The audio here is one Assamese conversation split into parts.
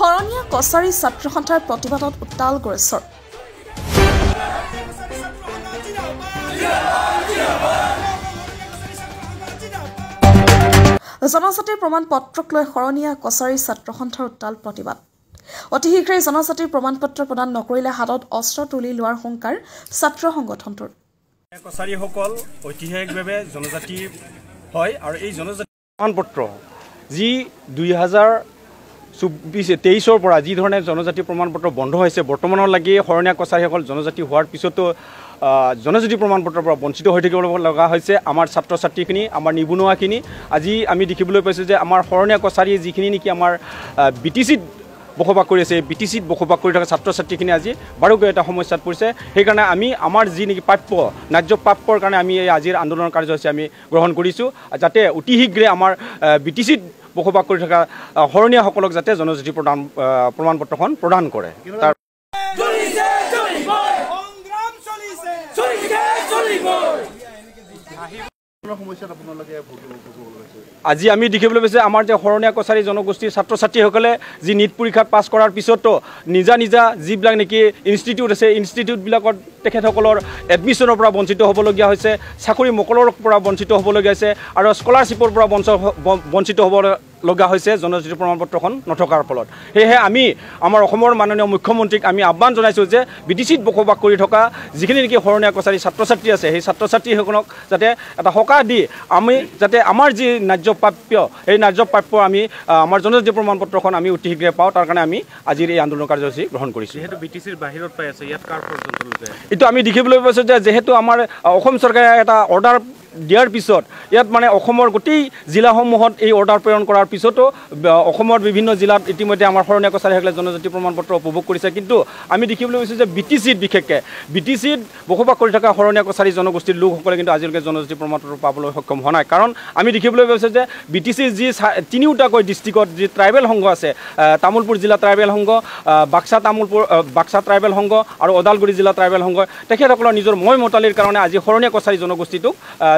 শৰণীয়া কছাৰী ছাত্ৰ সন্থাৰ প্ৰতিবাদত উত্তাল গোৰেশ্বৰ। জনজাতিৰ প্ৰমাণ পত্ৰক লৈ শৰণীয়া কছাৰী ছাত্ৰ সন্থাৰ উত্তাল প্ৰতিবাদ। অতি শীঘ্ৰেই জনজাতিৰ প্ৰমাণ পত্ৰ প্ৰদান নকৰিলে হাতত অস্ত্ৰ তুলি লোৱাৰ হুংকাৰ ছাত্ৰ সংগঠনটোৰ। কছাৰীসকল ঐতিহাসিকভাৱে জনজাতি হয় আৰু এই জনজাতি প্ৰমাণ পত্ৰ যি 2023 পৰা যি ধৰণে জনজাতি প্ৰমাণ পত্ৰ বন্ধ হৈছে, বৰ্তমানলৈকে শৰণীয়া কছাৰীসকল জনজাতি হোৱাৰ পিছতো জনজাতি প্ৰমাণ পত্ৰৰ পৰা বঞ্চিত হৈ থাকিব লগা হৈছে আমাৰ ছাত্ৰ ছাত্ৰীখিনি, আমাৰ নিবনুৱাখিনি। আজি আমি দেখিবলৈ পাইছোঁ যে আমাৰ শৰণীয়া কছাৰী যিখিনি নেকি আমাৰ BTCত বসবাস কৰি আছে, BTCত বসবাস কৰি থকা ছাত্ৰ ছাত্ৰীখিনি আজি বাৰুকৈ এটা সমস্যাত পৰিছে। সেইকাৰণে আমি আমাৰ যি নেকি প্ৰাপ্য ন্যায্য প্ৰাপ্যৰ কাৰণে আমি এই আজিৰ আন্দোলন কাৰ্যসূচী আমি গ্ৰহণ কৰিছোঁ, যাতে অতি শীঘ্ৰে আমাৰ BTCত বসবাস কৰি থকা শৰণীয়াসকলক যাতে জনজাতি প্ৰমাণ পত্ৰখন প্ৰদান কৰে। আজি আমি দেখিবলৈ পাইছোঁ আমাৰ যে শৰণীয়া কছাৰী জনগোষ্ঠীৰ ছাত্ৰ ছাত্ৰীসকলে যি নীট পৰীক্ষাত পাছ কৰাৰ পিছতো নিজা যিবিলাক নেকি ইনষ্টিটিউট আছে, ইনষ্টিটিউটবিলাকত তেখেতসকলৰ এডমিশ্যনৰ পৰা বঞ্চিত হ'বলগীয়া হৈছে, চাকৰি মোকলৰ পৰা বঞ্চিত হ'বলগীয়া হৈছে আৰু স্কলাৰশ্বিপৰ পৰা বঞ্চিত হ'ব লগা হৈছে জনজাতি প্ৰমাণ পত্ৰখন নথকাৰ ফলত। সেয়েহে আমি আমাৰ অসমৰ মাননীয় মুখ্যমন্ত্ৰীক আমি আহ্বান জনাইছোঁ যে BTCত বসবাস কৰি থকা যিখিনি নেকি শৰণীয়া কছাৰী ছাত্ৰ ছাত্ৰী আছে, সেই ছাত্ৰ ছাত্ৰীসকলক যাতে এটা সকাহ দি আমি যাতে আমাৰ যি ন্যায্য প্ৰাপ্য এই ন্যায্য প্ৰাপ্য আমি আমাৰ জনজাতি প্ৰমাণ পত্ৰখন আমি অতি শীঘ্ৰে পাওঁ, তাৰ কাৰণে আমি আজিৰ এই আন্দোলন কাৰ্যসূচী গ্ৰহণ কৰিছোঁ। যিহেতু BTCৰ বাহিৰত পাই আছে, ইয়াত কাৰ পৰ্যন্ত এইটো আমি দেখিবলৈ পাইছোঁ যে যিহেতু আমাৰ অসম চৰকাৰে এটা অৰ্ডাৰ দিয়াৰ পিছত ইয়াত মানে অসমৰ গোটেই জিলাসমূহত এই অৰ্ডাৰ প্ৰেৰণ কৰাৰ পিছতো অসমৰ বিভিন্ন জিলাত ইতিমধ্যে আমাৰ শৰণীয়া কছাৰীসকলে জনজাতি প্ৰমাণ পত্ৰ উপভোগ কৰিছে। কিন্তু আমি দেখিবলৈ পাইছোঁ যে BTCত বিশেষকৈ BTCত বসবাস কৰি থকা শৰণীয়া কছাৰী জনগোষ্ঠীৰ লোকসকলে কিন্তু আজিলৈকে জনজাতি প্ৰমাণ পত্ৰ পাবলৈ সক্ষম হোৱা নাই। কাৰণ আমি দেখিবলৈ পাইছোঁ যে BTCৰ যি 3টাকৈ ডিষ্ট্ৰিক্টত যি ট্ৰাইবেল সংঘ আছে, তামোলপুৰ জিলা ট্ৰাইবেল সংঘ, বাক্সা ট্ৰাইবেল সংঘ আৰু ওদালগুৰি জিলা ট্ৰাইবেল সংঘ, তেখেতসকলৰ নিজৰ মই মতালিৰ কাৰণে আজি শৰণীয়া কছাৰী জনগোষ্ঠীটোক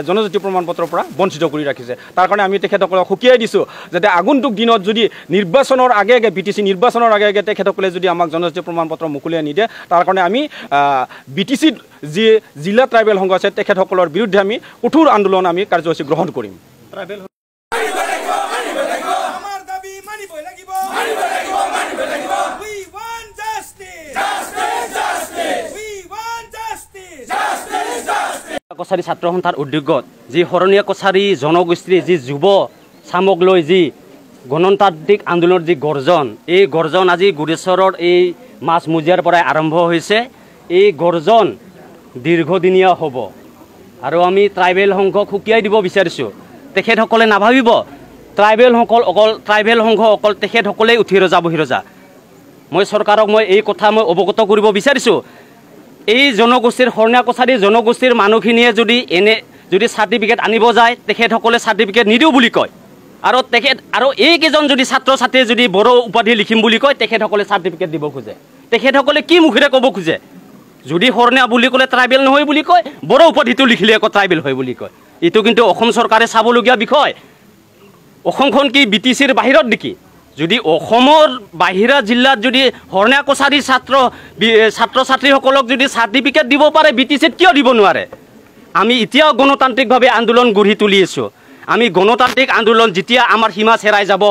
জনজাতি প্ৰমাণ পত্ৰৰ পৰা বঞ্চিত কৰি ৰাখিছে। তাৰ কাৰণে আমি তেখেতসকলক সকীয়াই দিছোঁ যাতে আগন্তুক দিনত যদি নিৰ্বাচনৰ আগে BTC নিৰ্বাচনৰ আগে তেখেতসকলে যদি আমাক জনজাতি প্ৰমাণ পত্ৰ মুকলিয়াই নিদিয়ে, তাৰ কাৰণে আমি BTCত যি জিলা ট্ৰাইবেল সংঘ আছে তেখেতসকলৰ বিৰুদ্ধে আমি কঠোৰ আন্দোলন আমি কাৰ্যসূচী গ্ৰহণ কৰিম। কছাৰী ছাত্ৰ সন্থাৰ উদ্যোগত যি শৰণীয়া কছাৰী জনগোষ্ঠীৰ যি যুৱ চামক লৈ যি গণতান্ত্ৰিক আন্দোলনৰ যি গৰ্জন, এই গৰ্জন আজি গোৰেশ্বৰৰ এই মাছমজিয়াৰ পৰাই আৰম্ভ হৈছে। এই গৰ্জন দীৰ্ঘদিনীয়া হ'ব আৰু আমি ট্ৰাইবেল সংঘক সকীয়াই দিব বিচাৰিছোঁ। তেখেতসকলে নাভাবিব ট্ৰাইবেল সংঘ অকল তেখেতসকলেই উঠি ৰজা বহি ৰজা। মই চৰকাৰক এই কথা অৱগত কৰিব বিচাৰিছোঁ। এই জনগোষ্ঠীৰ শৰণীয়া কছাৰী জনগোষ্ঠীৰ মানুহখিনিয়ে যদি চাৰ্টিফিকেট আনিব যায়, তেখেতসকলে চাৰ্টিফিকেট নিদিওঁ বুলি কয় আৰু এইকেইজন যদি ছাত্ৰ ছাত্ৰীয়ে যদি বড়ো উপাধি লিখিম বুলি কয়, তেখেতসকলে চাৰ্টিফিকেট দিব খোজে। তেখেতসকলে কি মুখেৰে ক'ব খোজে? যদি শৰণীয়া বুলি ক'লে ট্ৰাইবেল নহয় বুলি কয়, বড়ো উপাধিটো লিখিলে আকৌ ট্ৰাইবেল হয় বুলি কয়। এইটো কিন্তু অসম চৰকাৰে চাবলগীয়া বিষয়। অসমখন কি BTCৰ বাহিৰত নেকি? যদি অসমৰ বাহিৰা জিলাত যদি শৰণীয়া কছাৰী ছাত্ৰ ছাত্ৰীসকলক যদি চাৰ্টিফিকেট দিব পাৰে, BTCত কিয় দিব নোৱাৰে? আমি এতিয়াও গণতান্ত্ৰিকভাৱে আন্দোলন গঢ়ি তুলি আছোঁ। আমি গণতান্ত্ৰিক আন্দোলন যেতিয়া আমাৰ সীমা চেৰাই যাব,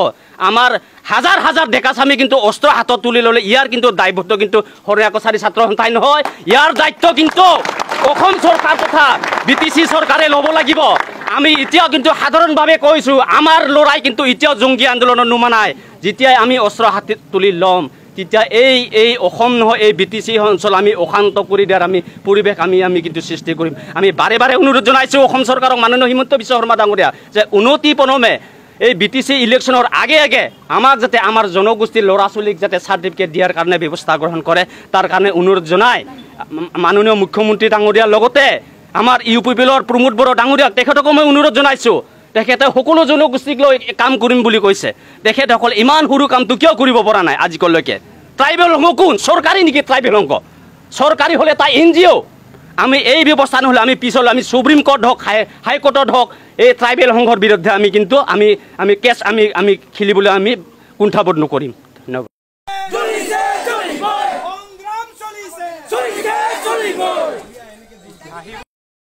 আমাৰ হাজাৰ হাজাৰ ডেকাচামী কিন্তু অস্ত্ৰ হাতত তুলি ল'লে ইয়াৰ কিন্তু দায়বদ্ধ কিন্তু শৰণীয়া কছাৰী ছাত্ৰ সন্থাই নহয়, ইয়াৰ দায়িত্ব কিন্তু অসম চৰকাৰ তথা BTC চৰকাৰে ল'ব লাগিব। আমি এতিয়াও কিন্তু সাধাৰণভাৱে কৈছোঁ, আমাৰ ল'ৰাই কিন্তু এতিয়াও জংগী আন্দোলনত নুমানাই। যেতিয়াই আমি অস্ত্ৰ হাতত তুলি ল'ম, তেতিয়া এই অসম নহয় এই BTC অঞ্চল আমি অশান্ত কৰি দিয়াৰ আমি পৰিৱেশ আমি কিন্তু সৃষ্টি কৰিম। আমি বাৰে বাৰে অনুৰোধ জনাইছোঁ অসম চৰকাৰক, মাননীয় হিমন্ত বিশ্ব শৰ্মা ডাঙৰীয়া, যে উন্নতিপনমে এই BTC ইলেকশ্যনৰ আগে আমাক যাতে আমাৰ জনগোষ্ঠীৰ ল'ৰা ছোৱালীক যাতে চাৰ্টিফিকেট দিয়াৰ কাৰণে ব্যৱস্থা গ্ৰহণ কৰে, তাৰ কাৰণে অনুৰোধ জনাই মাননীয় মুখ্যমন্ত্ৰী ডাঙৰীয়াৰ লগতে আমাৰ UPPৰ প্ৰমোদ বড়ো ডাঙৰীয়াক তেখেতকো মই অনুৰোধ জনাইছোঁ। তেখেতে সকলো জনগোষ্ঠীক লৈ কাম কৰিম বুলি কৈছে। তেখেতসকল ইমান সৰু কামটো কিয় কৰিব পৰা নাই আজিলৈকে? ট্ৰাইবেল সংঘ কোন? চৰকাৰী নেকি ট্ৰাইবেল সংঘ? চৰকাৰী হ'লে তাই NGO। আমি এই ব্যৱস্থা নহ'লে আমি পিছলৈ আমি সুপ্ৰিম কোৰ্ট হওক হাইকোৰ্টত হওক এই ট্ৰাইবেল সংঘৰ বিৰুদ্ধে আমি কিন্তু আমি কেছ আমি খেলিবলৈ আমি কুণ্ঠাবোধ নকৰিম। ধন্যবাদ। আহিব